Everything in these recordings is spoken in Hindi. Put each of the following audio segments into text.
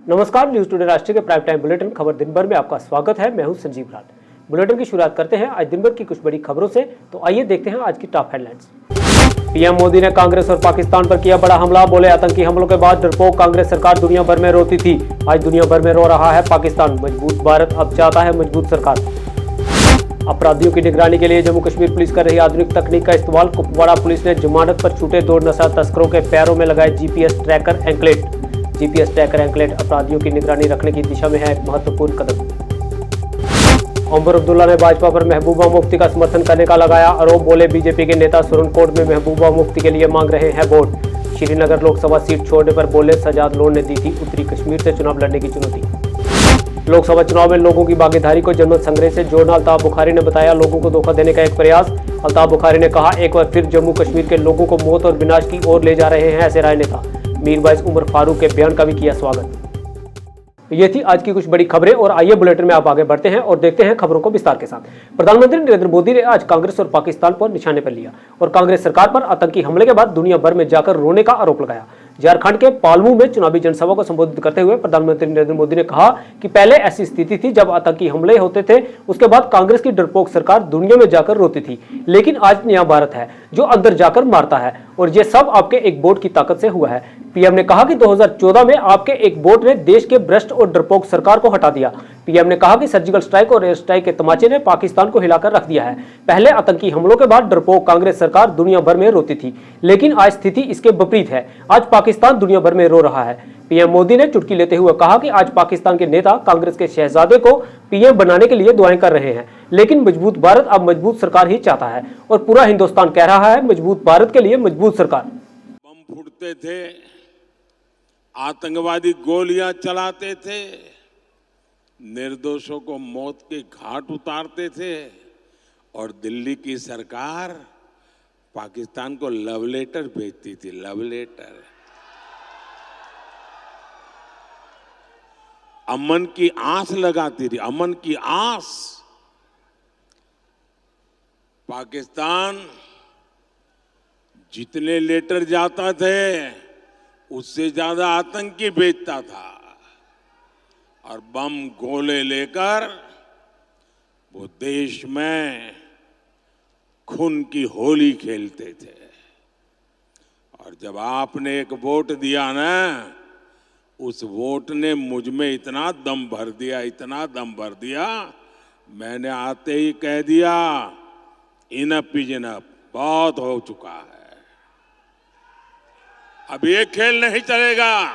नमस्कार, न्यूज टुडे राष्ट्रीय के प्राइम टाइम बुलेटिन खबर दिन भर में आपका स्वागत है। मैं हूं संजीव लाल। बुलेटिन की शुरुआत करते हैं आज दिन भर की कुछ बड़ी खबरों से। तो आइए देखते हैं आज की टॉप हेडलाइंस। पीएम मोदी ने कांग्रेस और पाकिस्तान पर किया बड़ा हमला। बोले, आतंकी हमलों के बाद डरपोक कांग्रेस सरकार दुनिया भर में रोती थी, आज दुनिया भर में रो रहा है पाकिस्तान। मजबूत भारत अब चाहता है मजबूत सरकार। अपराधियों की निगरानी के लिए जम्मू कश्मीर पुलिस कर रही आधुनिक तकनीक का इस्तेमाल। कुपवाड़ा पुलिस ने जमानत पर छूटे 2 नशा तस्करों के पैरों में लगाए GPS tracker anklet. GPS tracker anklet अपराधियों की निगरानी रखने की दिशा में है एक महत्वपूर्ण कदम। ओमर अब्दुल्ला ने भाजपा पर महबूबा मुफ्ती का समर्थन करने का लगाया आरोप। बोले, बीजेपी के नेता सुरनकोट में महबूबा मुफ्ती के लिए मांग रहे हैं वोट। श्रीनगर लोकसभा सीट छोड़ने पर बोले, सजाद लोन ने दी थी उत्तरी कश्मीर से चुनाव लड़ने की चुनौती। लोकसभा चुनाव में लोगों की भागीदारी को जनमत संग्रह से जोड़ना अल्ताफ बुखारी ने बताया लोगों को धोखा देने का एक प्रयास। अल्ताफ बुखारी ने कहा, एक बार फिर जम्मू कश्मीर के लोगों को मौत और विनाश की ओर ले जा रहे हैं ऐसे राजनेता। मीरवाइज उमर फारूक के बयान का भी किया स्वागत। ये थी आज की कुछ बड़ी खबरें और आइए बुलेटिन में आप आगे बढ़ते हैं और देखते हैं खबरों को विस्तार के साथ। प्रधानमंत्री नरेंद्र मोदी ने आज कांग्रेस और पाकिस्तान पर निशाने पर लिया और कांग्रेस सरकार पर आतंकी हमले के बाद दुनिया भर में जाकर रोने का आरोप लगाया। झारखंड के पालमू में चुनावी जनसभा को संबोधित करते हुए प्रधानमंत्री नरेंद्र मोदी ने कहा कि पहले ऐसी स्थिति थी जब आतंकी हमले होते थे, उसके बाद कांग्रेस की डरपोक सरकार दुनिया में जाकर रोती थी, लेकिन आज नया भारत है जो अंदर जाकर मारता है और ये सब आपके एक वोट की ताकत से हुआ है। पीएम ने कहा कि 2014 में आपके एक वोट ने देश के भ्रष्ट और डरपोक सरकार को हटा दिया। पीएम ने कहा कि सर्जिकल स्ट्राइक और एयर स्ट्राइक के तमाचे ने पाकिस्तान को हिलाकर रख दिया है। पहले आतंकी हमलों के बाद डरपोक कांग्रेस सरकार दुनिया भर में रोती थी, लेकिन आज स्थिति इसके विपरीत है। आज पाकिस्तान दुनिया भर में रो रहा है। पीएम मोदी ने चुटकी लेते हुए कहा कि आज पाकिस्तान के नेता कांग्रेस के शहजादे को पीएम बनाने के लिए दुआएं कर रहे हैं, लेकिन मजबूत भारत अब मजबूत सरकार ही चाहता है और पूरा हिंदुस्तान कह रहा है मजबूत भारत के लिए मजबूत सरकार। बम फूटते थे, आतंकवादी गोलियां चलाते थे, निर्दोषों को मौत के घाट उतारते थे और दिल्ली की सरकार पाकिस्तान को लव लेटर भेजती थी। लव लेटर, अमन की आस लगाती थी, अमन की आस। पाकिस्तान जितने लेटर जाता थे उससे ज्यादा आतंकी भेजता था और बम गोले लेकर वो देश में खून की होली खेलते थे। और जब आपने एक वोट दिया ना, उस वोट ने मुझ में इतना दम भर दिया, इतना दम भर दिया, मैंने आते ही कह दिया इनफ इज इनफ, बहुत हो चुका है, अब ये खेल नहीं चलेगा।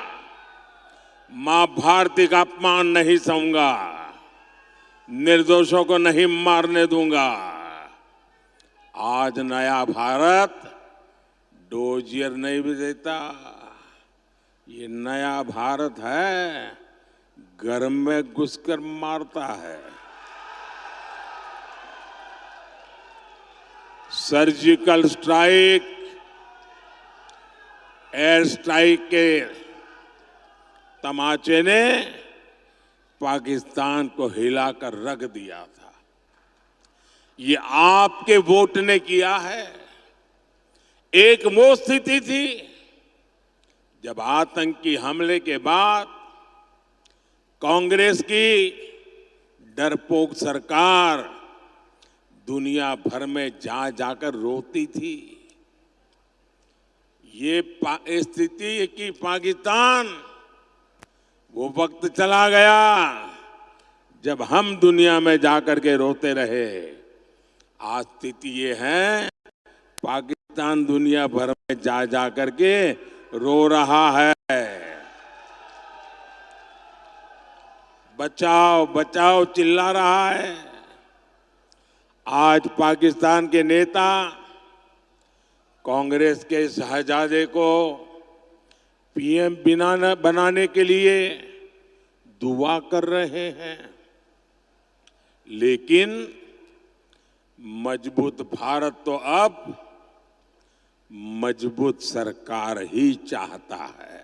मां भारती का अपमान नहीं सहूंगा, निर्दोषों को नहीं मारने दूंगा। आज नया भारत डोजियर नहीं भी देता, ये नया भारत है घर में घुसकर मारता है। सर्जिकल स्ट्राइक, एयर स्ट्राइक के तमाचे ने पाकिस्तान को हिलाकर रख दिया था। ये आपके वोट ने किया है। एक वो स्थिति थी जब आतंकी हमले के बाद कांग्रेस की डरपोक सरकार दुनिया भर में जा जाकर रोती थी। ये स्थिति कि पाकिस्तान, वो वक्त चला गया जब हम दुनिया में जाकर के रोते रहे। आज स्थिति ये है पाकिस्तान दुनिया भर में जा जाकर के रो रहा है। बचाओ बचाओ चिल्ला रहा है। आज पाकिस्तान के नेता कांग्रेस के शहजादे को पीएम बनाने के लिए दुआ कर रहे हैं, लेकिन मजबूत भारत तो अब मजबूत सरकार ही चाहता है।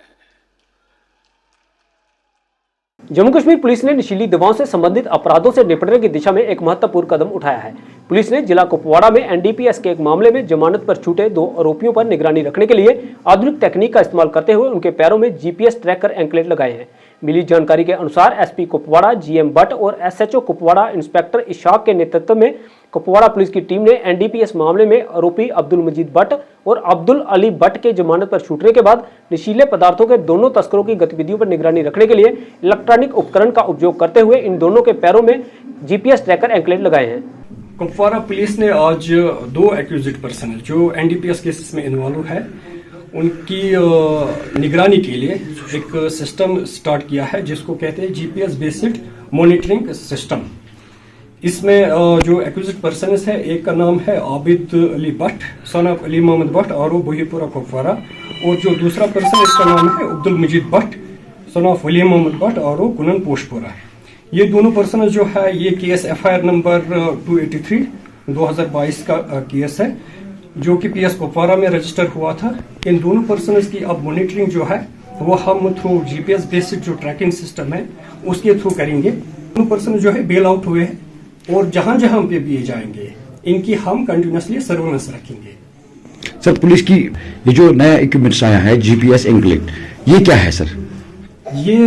जम्मू कश्मीर पुलिस ने नशीली दवाओं से संबंधित अपराधों से निपटने की दिशा में एक महत्वपूर्ण कदम उठाया है। पुलिस ने जिला कुपवाड़ा में एनडीपीएस के एक मामले में जमानत पर छूटे 2 आरोपियों पर निगरानी रखने के लिए आधुनिक तकनीक का इस्तेमाल करते हुए उनके पैरों में जीपीएस ट्रैकर एंकलेट लगाए हैं। मिली जानकारी के अनुसार एसपी कुपवाड़ा, जीएम भट्ट और एसएचओ कुपवाड़ा इंस्पेक्टर इशाक के नेतृत्व में कुपवाड़ा पुलिस की टीम ने एनडीपीएस मामले में आरोपी अब्दुल मजीद भट्ट और अब्दुल अली भट्ट के जमानत पर छूटने के बाद नशीले पदार्थों के दोनों तस्करों की गतिविधियों पर निगरानी रखने के लिए इलेक्ट्रॉनिक उपकरण का उपयोग करते हुए इन दोनों के पैरों में जीपीएस ट्रैकर एंकलेट लगाए हैं। कुपवाड़ा पुलिस ने आज 2 एक्यूज्ड पर्सन जो एनडीपीएस केसेस में इन्वॉल्व है उनकी निगरानी के लिए एक सिस्टम स्टार्ट किया है जिसको कहते हैं जीपीएस बेस्ड मॉनिटरिंग सिस्टम। इसमें जो एक्यूज्ड पर्सन है, एक का नाम है आबिद अली भट्ट सन ऑफ अली मोहम्मद भट्ट और वो बुहीपुरा कुपवाड़ा, और जो दूसरा पर्सन इसका नाम है अब्दुल मजीद भट्ट सन ऑफ अली मोहम्मद भट्ट और वो कुनन पोशपुरा। ये दोनों पर्सन जो है ये केस एफआईआर नंबर 283 2022 का केस है जो कि पीएस कुपवाड़ा में रजिस्टर हुआ था। इन दोनों पर्सन की अब मॉनिटरिंग जो है वो हम थ्रू जीपीएस बेस्ड जो ट्रैकिंग सिस्टम है उसके थ्रू करेंगे। दोनों पर्सन जो है बेल आउट हुए हैं और जहां जहां पे भी जाएंगे इनकी हम कंटिन्यूसली सर्वेलेंस रखेंगे। सर, पुलिस की ये जो नया इक्विपमेंट्स आया है जीपीएस एंकलेट, ये क्या है सर? ये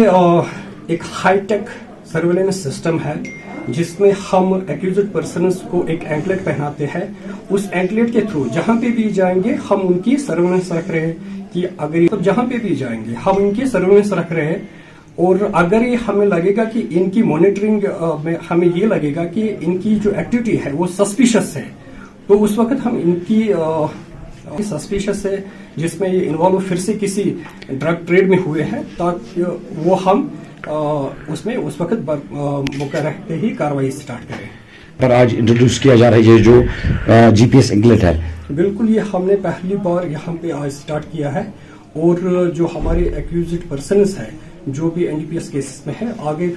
एक हाईटेक सर्वेलेंस सिस्टम है जिसमें हम एक्यूज्ड पर्सन्स को एक एंकलेट पहनाते हैं। उस एंकलेट के थ्रू जहां पे भी जाएंगे हम उनकी सर्वेलेंस रख रहे हैं कि अगर तो जहां पे भी जाएंगे हम इनकी सर्वेलेंस रख रहे हैं। और अगर ये हमें लगेगा कि इनकी मॉनिटरिंग में हमें ये लगेगा कि इनकी जो एक्टिविटी है वो सस्पिशियस है तो उस वक्त हम इनकी सस्पिशियस है जिसमें ये इन्वॉल्व फिर से किसी ड्रग ट्रेड में हुए हैं ताकि वो हम उसमें उस वक्त मौका रखते ही कार्रवाई स्टार्ट करें। पर आज इंट्रोड्यूस किया जा रहा है ये जो जीपीएस एंकलेट है। बिल्कुल, ये हमने पहली बार यहाँ पे आज स्टार्ट किया है और जो हमारे एक्यूज्ड पर्सन्स है जो भी एनडीपीएस केसेस में है आगे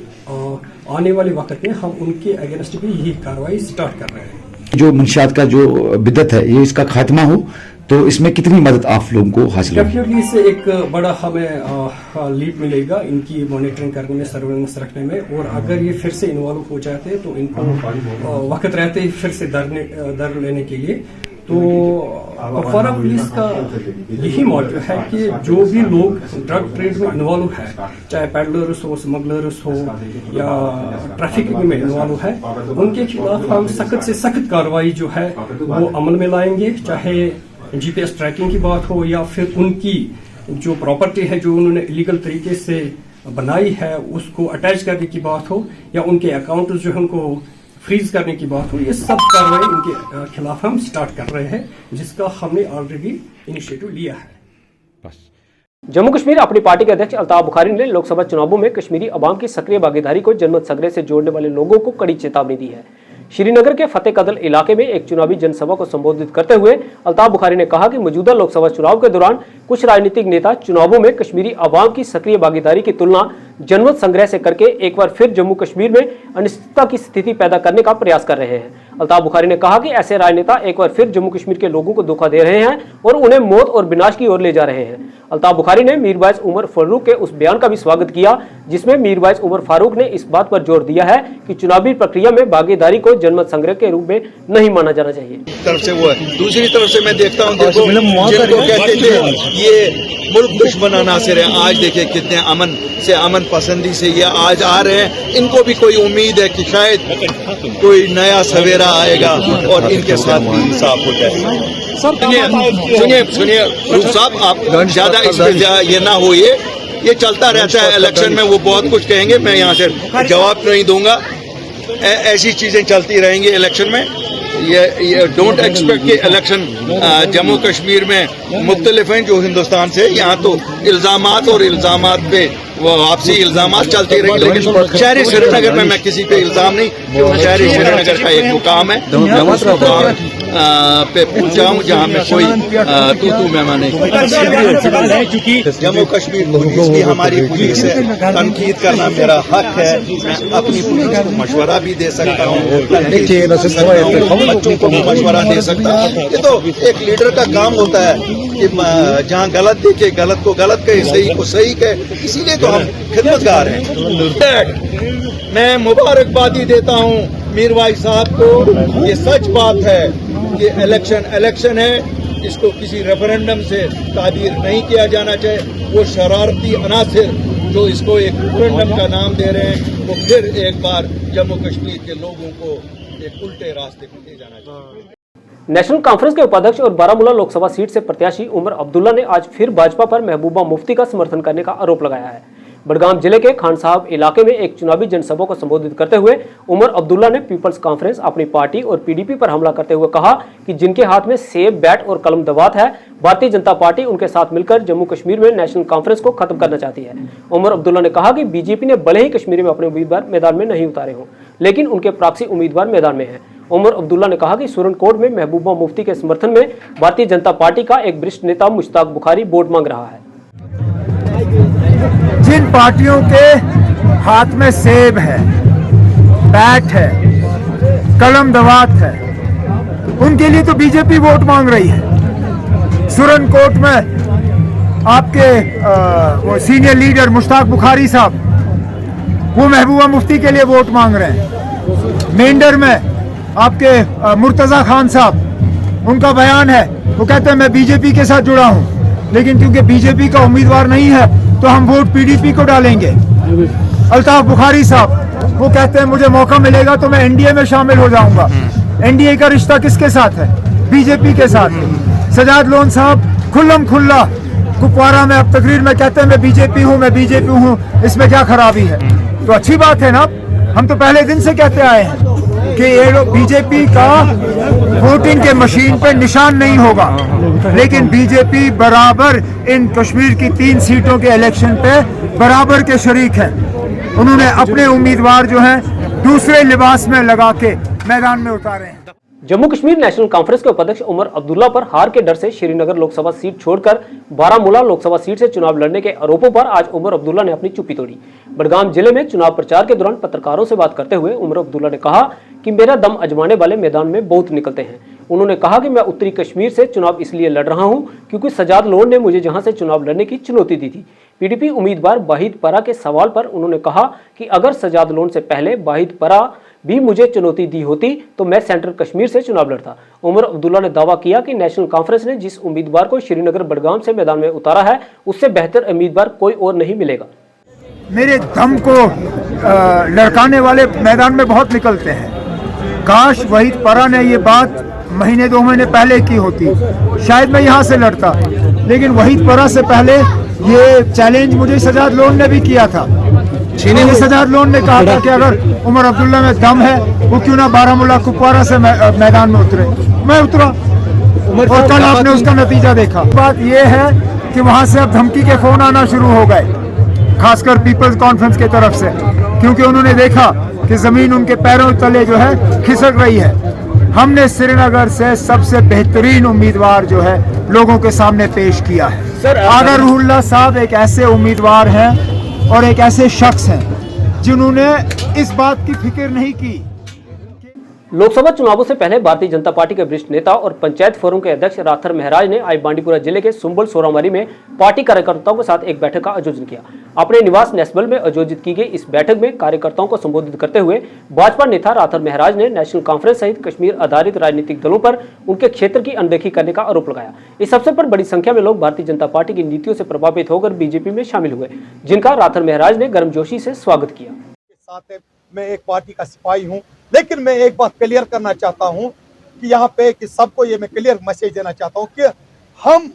आने वाले वक्त में हम उनके अगेंस्ट भी यही कार्रवाई स्टार्ट कर रहे हैं। जो मंशियात का जो बिदत है ये इसका खात्मा हो तो इसमें कितनी मदद आप लोगों को हासिल होगी? डेफिनेटली इससे एक बड़ा हमें लीप मिलेगा इनकी मॉनिटरिंग करने में, सर्वेलेंस रखने में। और अगर ये फिर से इन्वॉल्व हो जाते हैं तो इनको वक्त रहते ही फिर से दर लेने के लिए तो कुपवाड़ा पुलिस का यही मोटिव है कि जो भी लोग ड्रग ट्रेड में इन्वॉल्व है, चाहे पैडलर्स हो, स्मगलर्स हो या ट्रैफिकिंग में इन्वॉल्व है, उनके खिलाफ हम सख्त से सख्त कार्रवाई जो है वो अमल में लाएंगे। चाहे जीपीएस ट्रैकिंग की बात हो या फिर उनकी जो प्रॉपर्टी है जो उन्होंने इलीगल तरीके से बनाई है उसको अटैच करने की बात हो या उनके अकाउंट जो है उनको फ्रीज करने की बात हो, ये सब कार्रवाई उनके खिलाफ हम स्टार्ट कर रहे हैं जिसका हमने ऑलरेडी इनिशिएटिव लिया है। जम्मू कश्मीर अपनी पार्टी के अध्यक्ष अल्ताफ बुखारी ने लोकसभा चुनावों में कश्मीरी अवाम की सक्रिय भागीदारी को जनमत सगरे से जोड़ने वाले लोगों को कड़ी चेतावनी दी है। श्रीनगर के फतेह कदल इलाके में एक चुनावी जनसभा को संबोधित करते हुए अल्ताफ बुखारी ने कहा कि मौजूदा लोकसभा चुनाव के दौरान कुछ राजनीतिक नेता चुनावों में कश्मीरी अवाम की सक्रिय भागीदारी की तुलना जनमत संग्रह से करके एक बार फिर जम्मू कश्मीर में अनिश्चितता की स्थिति पैदा करने का प्रयास कर रहे हैं। अल्ताफ बुखारी ने कहा कि ऐसे राजनेता एक बार फिर जम्मू कश्मीर के लोगों को धोखा दे रहे हैं और उन्हें मौत और विनाश की ओर ले जा रहे हैं। अल्ताफ बुखारी ने मीरवाइज उमर फारूक के उस बयान का भी स्वागत किया जिसमें मीरवाइज उमर फारूक ने इस बात पर जोर दिया है कि चुनावी प्रक्रिया में भागीदारी को जनमत संग्रह के रूप में नहीं माना जाना चाहिए। तरफ से वो है, दूसरी तरफ से मैं देखता हूँ देखो जिनको कहते थे ये मुल्क दुश्मनाना से रहे, आज देखिए कितने अमन पसंदी से ये आज आ रहे हैं। इनको भी कोई उम्मीद है कि शायद कोई नया सवेरा आएगा और इनके साथ भी इंसाफ हो जाए। सुनिए रूप साहब, आप ज्यादा इसमें ये ना हो, ये चलता रहता है इलेक्शन में, वो बहुत कुछ कहेंगे, मैं यहाँ से जवाब नहीं दूंगा। ऐसी चीजें चलती रहेंगी इलेक्शन में। ये डोंट एक्सपेक्ट कि इलेक्शन जम्मू कश्मीर में मुख्तलिफ हैं जो हिंदुस्तान से। यहाँ तो इल्जामात और इल्जामात पे वो आपसी इल्जामात चलते रहेंगे, लेकिन शहरी श्रीनगर में मैं किसी पे इल्जाम नहीं, क्योंकि शहरी श्रीनगर का एक मुकाम है, मैं उस मुकाम पे पहुंचा हूँ जहाँ में कोई तू मेहमान नहीं। जम्मू कश्मीर पुलिस की हमारी पुलिस है, तनकीद करना मेरा हक है। मैं अपनी पुलिस को मशवरा भी दे सकता हूँ, बच्चों को भी मशवरा दे सकता हूँ। ये तो एक लीडर का काम होता है कि जहाँ गलत देखे गलत को गलत कहे, सही को सही कहे, इसीलिए तो हम खिदमतगार हैं। मैं मुबारकबादी देता हूँ मीरवाइज साहब को। ये सच बात है कि इलेक्शन है, इसको किसी रेफरेंडम से ताबीर नहीं किया जाना चाहिए। वो शरारती अनासिर जो इसको एक रेफरेंडम का नाम दे रहे हैं, वो फिर एक बार जम्मू कश्मीर के लोगों को एक उल्टे रास्ते पर ले जाना चाहिए। नेशनल कॉन्फ्रेंस के उपाध्यक्ष और बारामूला लोकसभा सीट से प्रत्याशी उमर अब्दुल्ला ने आज फिर भाजपा पर महबूबा मुफ्ती का समर्थन करने का आरोप लगाया है। बडगाम जिले के खान साहब इलाके में एक चुनावी जनसभा को संबोधित करते हुए उमर अब्दुल्ला ने पीपल्स कॉन्फ्रेंस, अपनी पार्टी और पीडीपी पर हमला करते हुए कहा कि जिनके हाथ में सेब, बैट और कलम दवात है, भारतीय जनता पार्टी उनके साथ मिलकर जम्मू कश्मीर में नेशनल कॉन्फ्रेंस को खत्म करना चाहती है। उमर अब्दुल्ला ने कहा कि बीजेपी ने भले ही कश्मीर में अपने उम्मीदवार मैदान में नहीं उतारे हों, लेकिन उनके प्रॉक्सी उम्मीदवार मैदान में हैं। उमर अब्दुल्ला ने कहा कि सुरनकोट में महबूबा मुफ्ती के समर्थन में भारतीय जनता पार्टी का एक वरिष्ठ नेता मुश्ताक बुखारी वोट मांग रहा है। जिन पार्टियों के हाथ में सेब है, बैट है, कलम दवात है, उनके लिए तो बीजेपी वोट मांग रही है। सुरनकोट में आपके वो सीनियर लीडर मुश्ताक बुखारी साहब, वो महबूबा मुफ्ती के लिए वोट मांग रहे हैं। मेंढर में आपके मुर्तजा खान साहब, उनका बयान है, वो कहते हैं मैं बीजेपी के साथ जुड़ा हूं, लेकिन क्योंकि बीजेपी का उम्मीदवार नहीं है तो हम वोट पीडीपी को डालेंगे। अल्ताफ बुखारी साहब, वो कहते हैं मुझे मौका मिलेगा तो मैं एनडीए में शामिल हो जाऊंगा। एनडीए का रिश्ता किसके साथ है? बीजेपी के साथ। सजाद लोन साहब खुल्लम खुल्ला कुपवारा में अब तकरीर में कहते हैं मैं बीजेपी हूं, इसमें क्या खराबी है? तो अच्छी बात है ना। हम तो पहले दिन से कहते आए हैं कि ये लोग बीजेपी का वोटिंग के मशीन पे निशान नहीं होगा, लेकिन बीजेपी बराबर इन कश्मीर की 3 सीटों के इलेक्शन पे बराबर के शरीक हैं। उन्होंने अपने उम्मीदवार जो हैं दूसरे लिबास में लगा के मैदान में उतारे हैं। जम्मू कश्मीर नेशनल कॉन्फ्रेंस के उपाध्यक्ष उमर अब्दुल्ला पर हार के डर से श्रीनगर लोकसभा सीट छोड़कर बारामूला लोकसभा सीट से चुनाव लड़ने के आरोपों पर आज उमर अब्दुल्ला ने अपनी चुप्पी तोड़ी। बडगाम जिले में चुनाव प्रचार के दौरान पत्रकारों से बात करते हुए उमर अब्दुल्ला ने कहा कि मेरा दम आजमाने वाले मैदान में बहुत निकलते हैं। उन्होंने कहा कि मैं उत्तरी कश्मीर से चुनाव इसलिए लड़ रहा हूं क्योंकि सजाद लोन ने मुझे जहां से चुनाव लड़ने की चुनौती दी थी। पीडीपी उम्मीदवार वाहिद परा के सवाल पर उन्होंने कहा कि अगर सजाद लोन से पहले वाहिद परा भी मुझे चुनौती दी होती तो मैं सेंट्रल कश्मीर से चुनाव लड़ता। उमर अब्दुल्ला ने दावा किया कि नेशनल कॉन्फ्रेंस ने जिस उम्मीदवार को श्रीनगर बडगाम से मैदान में उतारा है, उससे बेहतर उम्मीदवार कोई और नहीं मिलेगा। मेरे दम को लड़काने वाले मैदान में बहुत निकलते हैं। काश वहीद परा ने ये बात महीने 2 महीने पहले की होती, शायद मैं यहाँ से लड़ता। लेकिन वहीद परा से पहले ये चैलेंज मुझे सजाद लोन ने भी किया था। सजाद लोन ने कहा था कि अगर उमर अब्दुल्ला में दम है, वो क्यों ना बारामूला कुपवारा से मैदान में उतरे। मैं उतरा और कल आपने उसका नतीजा देखा। बात यह है कि वहां से अब धमकी के फोन आना शुरू हो गए, खासकर पीपल्स कॉन्फ्रेंस की तरफ से, क्योंकि उन्होंने देखा कि जमीन उनके पैरों तले जो है खिसक रही है। हमने श्रीनगर से सबसे बेहतरीन उम्मीदवार जो है लोगों के सामने पेश किया है। आगा रूहुल्लाह साहब एक ऐसे उम्मीदवार हैं और एक ऐसे शख्स हैं जिन्होंने इस बात की फिक्र नहीं की। लोकसभा चुनावों से पहले भारतीय जनता पार्टी के वरिष्ठ नेता और पंचायत फोरम के अध्यक्ष राथर महराज ने आज बांडीपुरा जिले के सुंबल सोरामारी में पार्टी कार्यकर्ताओं के साथ एक बैठक का आयोजन किया। अपने निवास नेस्बल में आयोजित की गई इस बैठक में कार्यकर्ताओं को संबोधित करते हुए भाजपा नेता राथर महराज ने नेशनल कॉन्फ्रेंस सहित कश्मीर आधारित राजनीतिक दलों पर उनके क्षेत्र की अनदेखी करने का आरोप लगाया। इस अवसर पर बड़ी संख्या में लोग भारतीय जनता पार्टी की नीतियों से प्रभावित होकर बीजेपी में शामिल हुए, जिनका राथर महराज ने गर्मजोशी से स्वागत किया। मैं एक पार्टी का सिपाही हूं, लेकिन मैं एक बात क्लियर करना चाहता हूं कि यहाँ पे कि सबको ये मैं क्लियर मैसेज देना चाहता हूं कि हम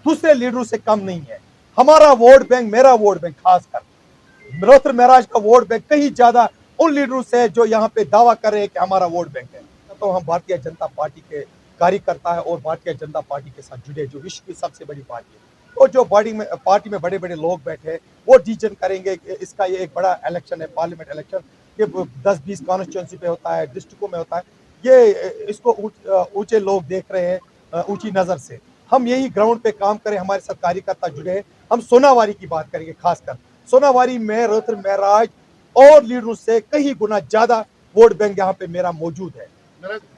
दूसरे लीडरों से कम नहीं है। हमारा वोट बैंक, मेरा वोट बैंक, खासकर राथर महराज का वोट बैंक कहीं ज्यादा उन लीडरों से जो यहाँ पे दावा कर रहे हैं कि हमारा वोट बैंक है। तो हम भारतीय जनता पार्टी के कार्यकर्ता है और भारतीय जनता पार्टी के साथ जुड़े, जो विश्व की सबसे बड़ी पार्टी है। और जो पार्टी में बड़े बड़े लोग बैठे वो डिसीजन करेंगे। इसका ये एक बड़ा इलेक्शन है, पार्लियामेंट इलेक्शन, ये 10-20 कॉन्स्टिट्यूंसी पे होता है, डिस्ट्रिक्टों में होता है। ये इसको ऊंचे लोग देख रहे हैं ऊंची नजर से। हम यही ग्राउंड पे काम करें, हमारे साथ कार्यकर्ता जुड़े हैं। हम सोनावारी की बात करेंगे, खासकर सोनावारी में राथर महराज और लीडरों से कहीं गुना ज्यादा वोट बैंक यहाँ पे मेरा मौजूद है।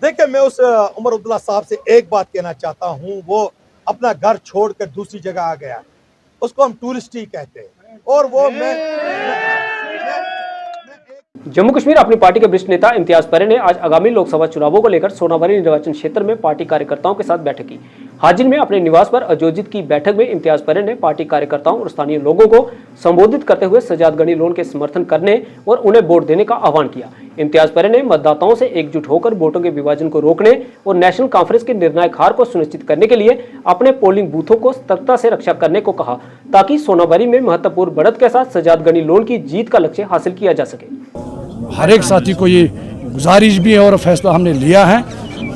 देखिए, मैं उस उमर अब्दुल्ला साहब से एक बात कहना चाहता हूँ, वो अपना घर छोड़कर दूसरी जगह आ गया, उसको हम टूरिस्ट ही कहते हैं। और वो जम्मू कश्मीर अपनी पार्टी के वरिष्ठ नेता इम्तियाज परे ने आज आगामी लोकसभा चुनावों को लेकर सोनावारी निर्वाचन क्षेत्र में पार्टी कार्यकर्ताओं के साथ बैठक की। हाजिर में अपने निवास पर आयोजित की बैठक में इम्तियाज परे ने पार्टी कार्यकर्ताओं और स्थानीय लोगों को संबोधित करते हुए सजाद गनी लोन के समर्थन करने और उन्हें वोट देने का आह्वान किया। इम्तियाज परे ने मतदाताओं से एकजुट होकर वोटों के विभाजन को रोकने और नेशनल कॉन्फ्रेंस के निर्णायक हार को सुनिश्चित करने के लिए अपने पोलिंग बूथों को सतर्कता से रक्षा करने को कहा, ताकि सोनाबारी में महत्वपूर्ण बढ़त के साथ सजाद गनी लोन की जीत का लक्ष्य हासिल किया जा सके। हर एक साथी को ये गुजारिश भी है और फैसला हमने लिया है।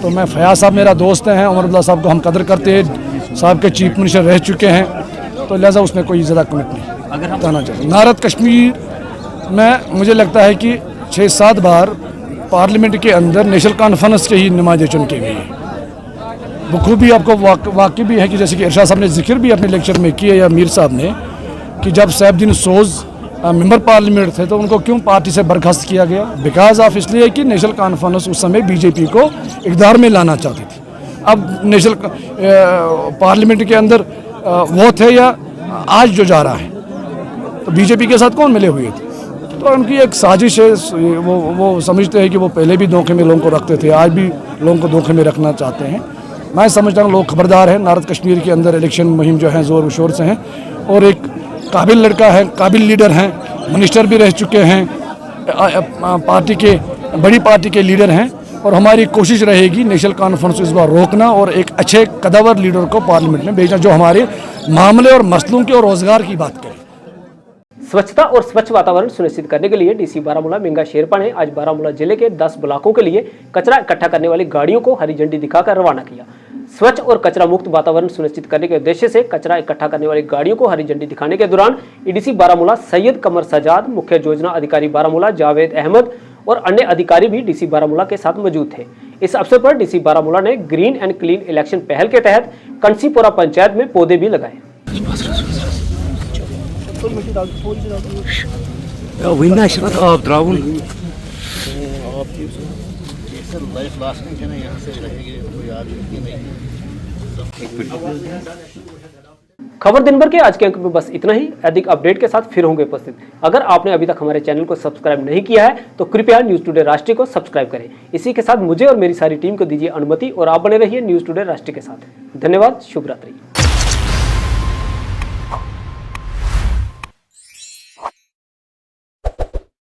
तो मैं फयाज साहब मेरा दोस्त हैं, उमर अब्दुल्ला साहब को हम कदर करते हैं, साहब के चीफ मिनिस्टर रह चुके हैं, तो लिहाजा उसमें कोई ज़्यादा कमिट नहीं बताना चाहिए। नारद कश्मीर में मुझे लगता है कि 6-7 बार पार्लियामेंट के अंदर नेशनल कॉन्फ्रेंस के ही नुमाइंदे चुन के गए हैं। बखूबी आपको वाकई भी है कि जैसे कि इरशाद साहब ने जिक्र भी अपने लेक्चर में किया या मीर साहब ने, कि जब सैफुद्दीन सोज मेंबर पार्लियामेंट थे तो उनको क्यों पार्टी से बर्खास्त किया गया? बिकॉज ऑफ इसलिए कि नेशनल कॉन्फ्रेंस उस समय बीजेपी को इक़्तिदार में लाना चाहती थी। अब नेशनल पार्लियामेंट के अंदर वो थे या आज जो जा रहा है, तो बीजेपी के साथ कौन मिले हुए थे? तो उनकी एक साजिश है। वो समझते हैं कि वो पहले भी धोखे में लोगों को रखते थे, आज भी लोगों को धोखे में रखना चाहते हैं। मैं समझता हूँ लोग खबरदार हैं। नारद कश्मीर के अंदर इलेक्शन मुहिम जो है ज़ोर शोर से हैं और एक काबिल लड़का है, काबिल लीडर हैं, मिनिस्टर भी रह चुके हैं, पार्टी के बड़ी पार्टी के लीडर हैं और हमारी कोशिश रहेगी नेशनल कॉन्फ्रेंस इस बार रोकना और एक अच्छे कदावर लीडर को पार्लियामेंट में भेजना जो हमारे मामले और मसलों के और रोजगार की बात करे। स्वच्छता और स्वच्छ वातावरण सुनिश्चित करने के लिए डीसी बारामूला मिंगा शेरपा ने आज बारामूला जिले के 10 ब्लॉकों के लिए कचरा इकट्ठा करने वाली गाड़ियों को हरी झंडी दिखाकर रवाना किया। स्वच्छ और कचरा मुक्त वातावरण सुनिश्चित करने के उद्देश्य से कचरा इकट्ठा करने वाली गाड़ियों को हरी झंडी दिखाने के दौरान एडीसी बारामूला सैयद कमर सजाद, मुख्य योजना अधिकारी बारामूला जावेद अहमद और अन्य अधिकारी भी डीसी बारामूला के साथ मौजूद थे। इस अवसर पर डीसी बारामूला ने ग्रीन एंड क्लीन इलेक्शन पहल के तहत कंसीपोरा पंचायत में पौधे भी लगाए। खबर दिन भर के आज के अंक में बस इतना ही। अधिक अपडेट के साथ फिर होंगे उपस्थित। अगर आपने अभी तक हमारे चैनल को सब्सक्राइब नहीं किया है तो कृपया न्यूज़ टुडे राष्ट्रीय को सब्सक्राइब करें। इसी के साथ मुझे और मेरी सारी टीम को दीजिए अनुमति और आप बने रहिए न्यूज़ टुडे राष्ट्रीय के साथ। धन्यवाद। शुभ रात्रि।